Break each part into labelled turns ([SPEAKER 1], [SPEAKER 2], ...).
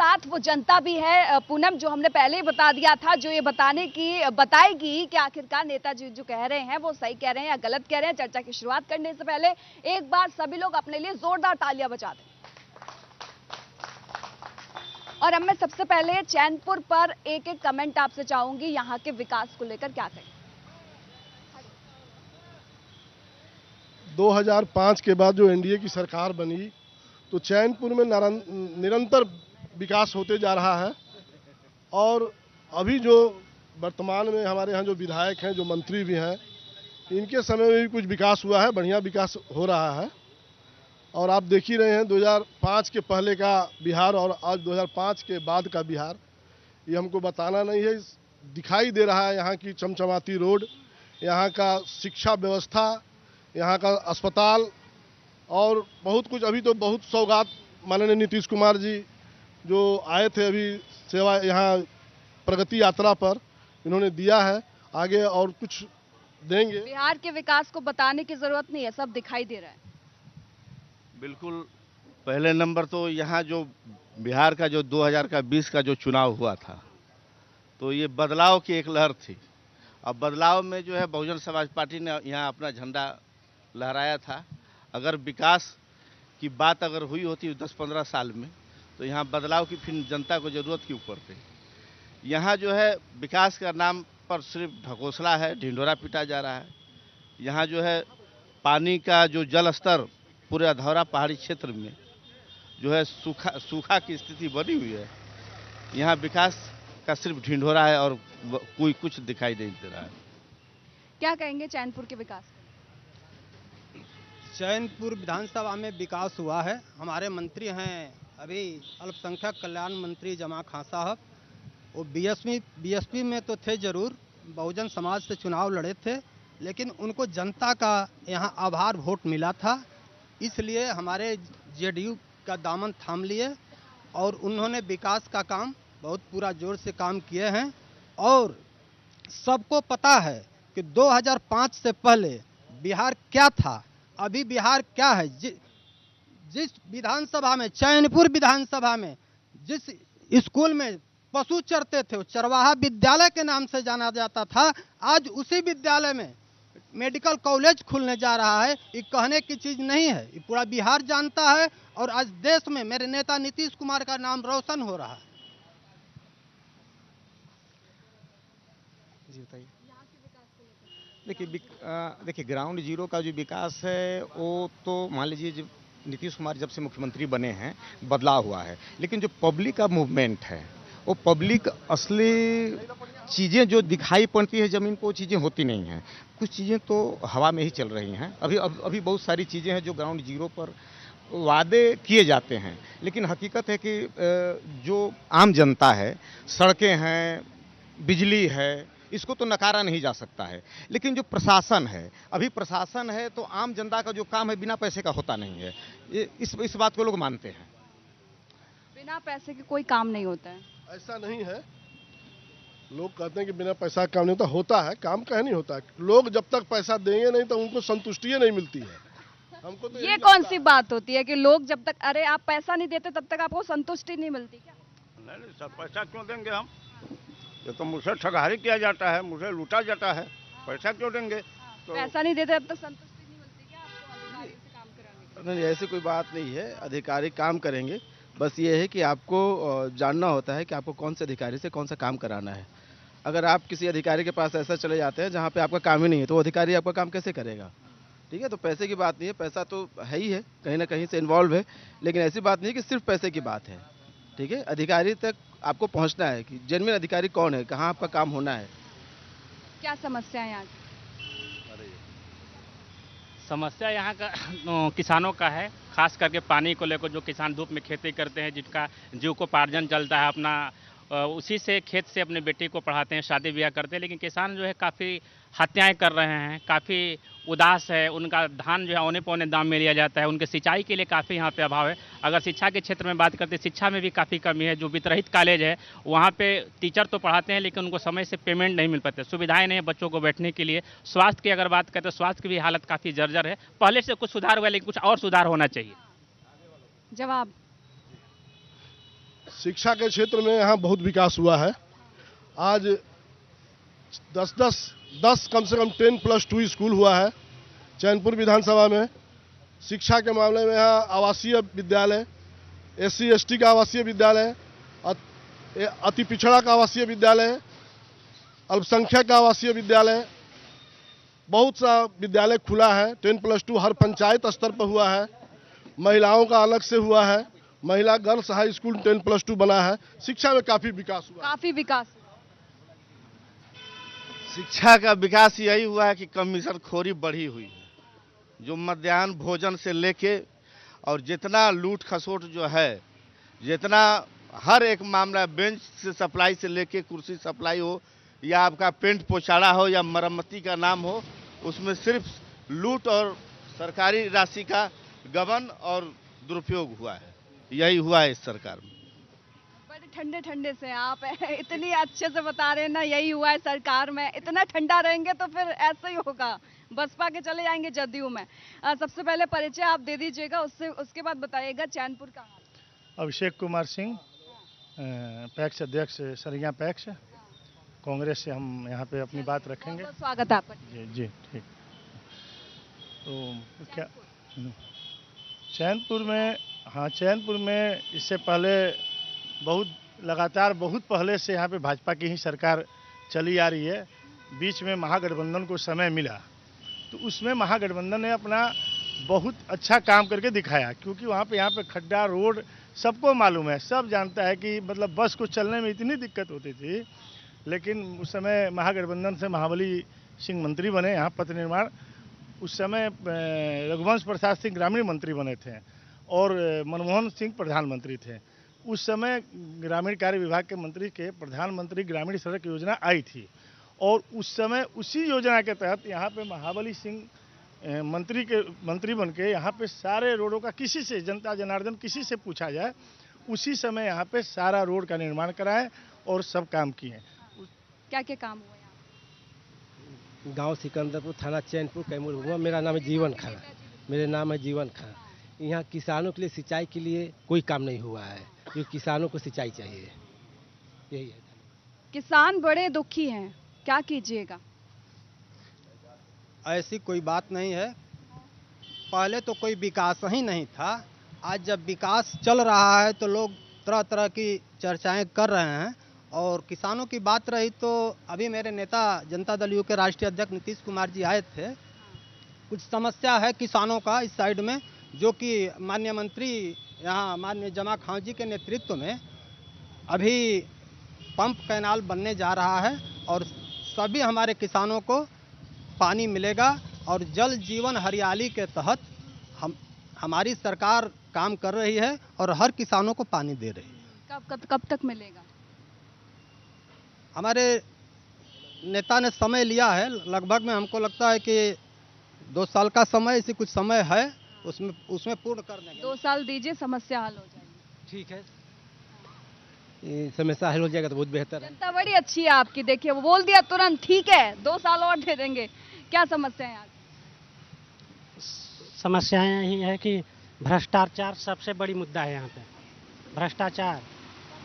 [SPEAKER 1] साथ वो जनता भी है पूनम, जो हमने पहले ही बता दिया था, जो ये बताएगी कि आखिरकार नेताजी जो कह रहे हैं वो सही कह रहे हैं या गलत कह रहे हैं। चर्चा की शुरुआत करने से पहले एक बार सभी लोग अपने लिए जोरदार तालियां बजा दें। और अब मैं सबसे पहले चैनपुर पर एक एक कमेंट आपसे चाहूंगी, यहाँ के विकास को लेकर क्या कहें।
[SPEAKER 2] 2005 के बाद जो एनडीए की सरकार बनी तो चैनपुर में निरंतर विकास होते जा रहा है। और अभी जो वर्तमान में हमारे यहाँ जो विधायक हैं, जो मंत्री भी हैं, इनके समय में भी कुछ विकास हुआ है, बढ़िया विकास हो रहा है। और आप देख ही रहे हैं 2005 के पहले का बिहार और आज 2005 के बाद का बिहार, ये हमको बताना नहीं है, दिखाई दे रहा है। यहाँ की चमचमाती रोड, यहाँ का शिक्षा व्यवस्था, यहाँ का अस्पताल और बहुत कुछ। अभी तो बहुत सौगात माननीय नीतीश कुमार जी जो आए थे अभी सेवा यहाँ प्रगति यात्रा पर, इन्होंने दिया है, आगे और कुछ देंगे।
[SPEAKER 1] बिहार के विकास को बताने की जरूरत नहीं है, सब दिखाई दे रहा है।
[SPEAKER 3] बिल्कुल। पहले नंबर तो यहाँ जो बिहार का जो 2020 का जो चुनाव हुआ था, तो ये बदलाव की एक लहर थी। अब बदलाव में जो है बहुजन समाज पार्टी ने यहाँ अपना झंडा लहराया था। अगर विकास की बात अगर हुई होती 10-15 साल में, तो यहाँ बदलाव की फिर जनता को ज़रूरत क्यों पड़ती। यहाँ जो है विकास का नाम पर सिर्फ ढकोसला है, ढिंढोरा पीटा जा रहा है। यहाँ जो है पानी का जो जल स्तर पूरे अधौरा पहाड़ी क्षेत्र में जो है सूखा की स्थिति बनी हुई है। यहाँ विकास का सिर्फ ढिंढोरा है और कोई कुछ दिखाई नहीं दे रहा है।
[SPEAKER 1] क्या कहेंगे चैनपुर के विकास?
[SPEAKER 4] चैनपुर विधानसभा में विकास हुआ है। हमारे मंत्री हैं अभी अल्पसंख्यक कल्याण मंत्री जमा खां साहब, वो बीएसपी में तो थे जरूर, बहुजन समाज से चुनाव लड़े थे, लेकिन उनको जनता का यहाँ आभार वोट मिला था, इसलिए हमारे जेडीयू का दामन थाम लिए और उन्होंने विकास का काम बहुत पूरा जोर से काम किए हैं। और सबको पता है कि 2005 से पहले बिहार क्या था, अभी बिहार क्या है। जिस विधानसभा में, चैनपुर विधानसभा में जिस स्कूल में पशु चरते थे, वो चरवाहा विद्यालय के नाम से जाना जाता था, आज उसी विद्यालय में मेडिकल कॉलेज खुलने जा रहा है। ये कहने की चीज़ नहीं है, ये पूरा बिहार जानता है। और आज देश में मेरे नेता नीतीश कुमार का नाम रोशन हो रहा है।
[SPEAKER 5] जी बताइए। देखिए ग्राउंड जीरो का जो विकास है वो तो मान लीजिए जब नीतीश कुमार जब से मुख्यमंत्री बने हैं बदलाव हुआ है, लेकिन जो पब्लिक का मूवमेंट है वो पब्लिक असली चीज़ें जो दिखाई पड़ती है ज़मीन पर, वो चीज़ें होती नहीं हैं। कुछ चीज़ें तो हवा में ही चल रही हैं। अभी बहुत सारी चीज़ें हैं जो ग्राउंड जीरो पर वादे किए जाते हैं, लेकिन हकीकत है कि जो आम जनता है, सड़कें हैं, बिजली है, इसको तो नकारा नहीं जा सकता है। लेकिन जो प्रशासन है, अभी प्रशासन है तो आम जनता का जो काम है बिना पैसे का होता नहीं है। इस बात को लोग मानते हैं।
[SPEAKER 1] बिना पैसे के कोई काम नहीं होता है,
[SPEAKER 2] ऐसा नहीं है। लोग कहते हैं कि बिना पैसा काम नहीं होता है, काम कहीं नहीं होता है। लोग जब तक पैसा देंगे नहीं तो उनको संतुष्टि नहीं मिलती है। हमको तो
[SPEAKER 1] ये कौन सी बात होती है कि लोग जब तक, अरे आप पैसा नहीं देते तब तक आपको संतुष्टि नहीं मिलती क्या?
[SPEAKER 6] नहीं, सब पैसा क्यों देंगे हम? ये तो मुझसे ठगहारी किया जाता है, मुझे लूटा जाता है, पैसा क्यों देंगे? तो
[SPEAKER 1] पैसा नहीं देते तब तक संतुष्टि नहीं मिलती क्या आपको अधिकारी से काम कराने की?
[SPEAKER 7] नहीं, ऐसी कोई बात नहीं है। अधिकारी काम करेंगे, बस ये है कि आपको जानना होता है कि आपको कौन से अधिकारी से कौन सा काम कराना है। अगर आप किसी अधिकारी के पास ऐसा चले जाते हैं जहाँ पे आपका काम ही नहीं है, तो वो अधिकारी आपका काम कैसे करेगा? ठीक है, तो पैसे की बात नहीं है, पैसा तो है ही है, कहीं ना कहीं से इन्वॉल्व है, लेकिन ऐसी बात नहीं है कि सिर्फ पैसे की बात है। ठीक है, अधिकारी तक आपको पहुँचना है कि जेन्युइन अधिकारी कौन है, कहाँ आपका काम होना है।
[SPEAKER 1] क्या समस्या है यहाँ की?
[SPEAKER 8] समस्या यहाँ का किसानों का है, खास करके पानी को लेकर। जो किसान धूप में खेती करते हैं, जिनका जीविकोपार्जन चलता है अपना, उसी से खेत से अपने बेटी को पढ़ाते हैं, शादी ब्याह करते हैं। लेकिन किसान जो है काफ़ी हत्याएं कर रहे हैं, काफ़ी उदास है। उनका धान जो है औने पौने दाम में लिया जाता है। उनके सिंचाई के लिए काफ़ी यहाँ पे अभाव है। अगर शिक्षा के क्षेत्र में बात करते हैं, शिक्षा में भी काफ़ी कमी है। जो वितरहित कॉलेज है वहाँ पे टीचर तो पढ़ाते हैं, लेकिन उनको समय से पेमेंट नहीं मिल पाते, सुविधाएं नहीं है बच्चों को बैठने के लिए। स्वास्थ्य की अगर बात करते हैं, स्वास्थ्य की भी हालत काफ़ी जर्जर है। पहले से कुछ सुधार हुआ, लेकिन कुछ और सुधार होना चाहिए।
[SPEAKER 1] जवाब?
[SPEAKER 2] शिक्षा के क्षेत्र में यहाँ बहुत विकास हुआ है। आज 10 कम से कम 10+2 स्कूल हुआ है चैनपुर विधानसभा में। शिक्षा के मामले में यहाँ आवासीय विद्यालय, SC ST का आवासीय विद्यालय, अति पिछड़ा का आवासीय विद्यालय, अल्पसंख्यक का आवासीय विद्यालय, बहुत सा विद्यालय खुला है। 10+2 हर पंचायत स्तर पर हुआ है। महिलाओं का अलग से हुआ है, महिला गर्ल्स हाई स्कूल 10+2 बना है। शिक्षा में काफी विकास हुआ।
[SPEAKER 1] काफी विकास।
[SPEAKER 3] शिक्षा का विकास यही हुआ है कि कमीशन खोरी बढ़ी हुई है। जो मध्याह्न भोजन से लेके और जितना लूट खसोट जो है, जितना हर एक मामला, बेंच से सप्लाई से लेके कुर्सी सप्लाई हो या आपका पेंट पोछाड़ा हो या मरम्मती का नाम हो, उसमें सिर्फ लूट और सरकारी राशि का गबन और दुरुपयोग हुआ है। यही हुआ है इस सरकार में।
[SPEAKER 1] बड़े ठंडे ठंडे से आप इतनी अच्छे से बता रहे हैं ना, यही हुआ है सरकार में। इतना ठंडा रहेंगे तो फिर ऐसा ही होगा, बसपा के चले जाएंगे जदयू में। सबसे पहले परिचय आप दे दीजिएगा, उसके बाद बताइएगा चैनपुर का हाल।
[SPEAKER 9] अभिषेक कुमार सिंह, पैक्स अध्यक्ष सरिया पैक्स, कांग्रेस से हम यहाँ पे अपनी बात रखेंगे।
[SPEAKER 1] बहुत स्वागत है आपका।
[SPEAKER 9] जी जी ठीक। तो क्या चैनपुर में, हाँ चैनपुर में इससे पहले लगातार बहुत पहले से यहाँ पे भाजपा की ही सरकार चली आ रही है। बीच में महागठबंधन को समय मिला तो उसमें महागठबंधन ने अपना बहुत अच्छा काम करके दिखाया, क्योंकि वहाँ पे यहाँ पे खड्डा रोड सबको मालूम है, सब जानता है कि मतलब बस को चलने में इतनी दिक्कत होती थी। लेकिन उस समय महागठबंधन से महाबली सिंह मंत्री बने यहाँ पथ निर्माण। उस समय रघुवंश प्रसाद सिंह ग्रामीण मंत्री बने थे और मनमोहन सिंह प्रधानमंत्री थे। उस समय ग्रामीण कार्य विभाग के मंत्री के प्रधानमंत्री ग्रामीण सड़क योजना आई थी और उस समय उसी योजना के तहत यहाँ पे महाबली सिंह मंत्री बन के यहाँ पे सारे रोडों का किसी से, जनता जनार्दन किसी से पूछा जाए, उसी समय यहाँ पे सारा रोड का निर्माण कराए और सब काम किए।
[SPEAKER 1] क्या क्या काम हुआ यहाँ?
[SPEAKER 10] गांव सिकंदरपुर, थाना चैनपुर, कैमूर हुआ। मेरा नाम है जीवन खां। यहाँ किसानों के लिए, सिंचाई के लिए कोई काम नहीं हुआ है, जो किसानों को सिंचाई चाहिए, यही है।
[SPEAKER 1] किसान बड़े दुखी हैं, क्या कीजिएगा?
[SPEAKER 4] ऐसी कोई बात नहीं है। पहले तो कोई विकास ही नहीं था। आज जब विकास चल रहा है तो लोग तरह तरह की चर्चाएं कर रहे हैं। और किसानों की बात रही तो अभी मेरे नेता जनता दल यू के राष्ट्रीय अध्यक्ष नीतीश कुमार जी आए थे। कुछ समस्या है किसानों का इस साइड में, जो कि माननीय मंत्री यहाँ माननीय जमा खां जी के नेतृत्व में अभी पंप कैनाल बनने जा रहा है और सभी हमारे किसानों को पानी मिलेगा। और जल जीवन हरियाली के तहत हमारी सरकार काम कर रही है और हर किसानों को पानी दे रही है।
[SPEAKER 1] कब तक मिलेगा?
[SPEAKER 4] हमारे नेता ने समय लिया है, लगभग में हमको लगता है कि 2 साल का समय, इसी कुछ समय है, उसमें पूर्ण कर देंगे।
[SPEAKER 1] 2 साल दीजिए, समस्या हल हो जाएगी।
[SPEAKER 10] ठीक है, समस्या हल हो जाएगा तो बहुत बेहतर है।
[SPEAKER 1] जनता बड़ी अच्छी है आपकी, देखिए वो बोल दिया तुरंत, ठीक है 2 साल और दे देंगे। क्या समस्या है?
[SPEAKER 11] समस्या यही है कि भ्रष्टाचार सबसे बड़ी मुद्दा है यहाँ पे, भ्रष्टाचार।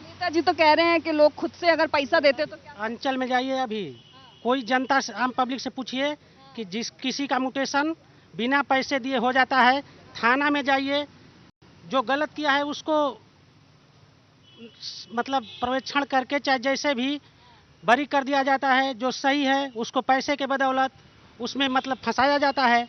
[SPEAKER 1] नेताजी तो कह रहे हैं कि लोग खुद से अगर पैसा देते तो क्या?
[SPEAKER 11] अंचल में जाइए, अभी कोई जनता से, आम पब्लिक से पूछिए कि किसी का म्यूटेशन बिना पैसे दिए हो जाता है। थाना में जाइए, जो गलत किया है उसको मतलब पर्यवेक्षण करके चाहे जैसे भी बरी कर दिया जाता है, जो सही है उसको पैसे के बदौलत उसमें मतलब फंसाया जाता है।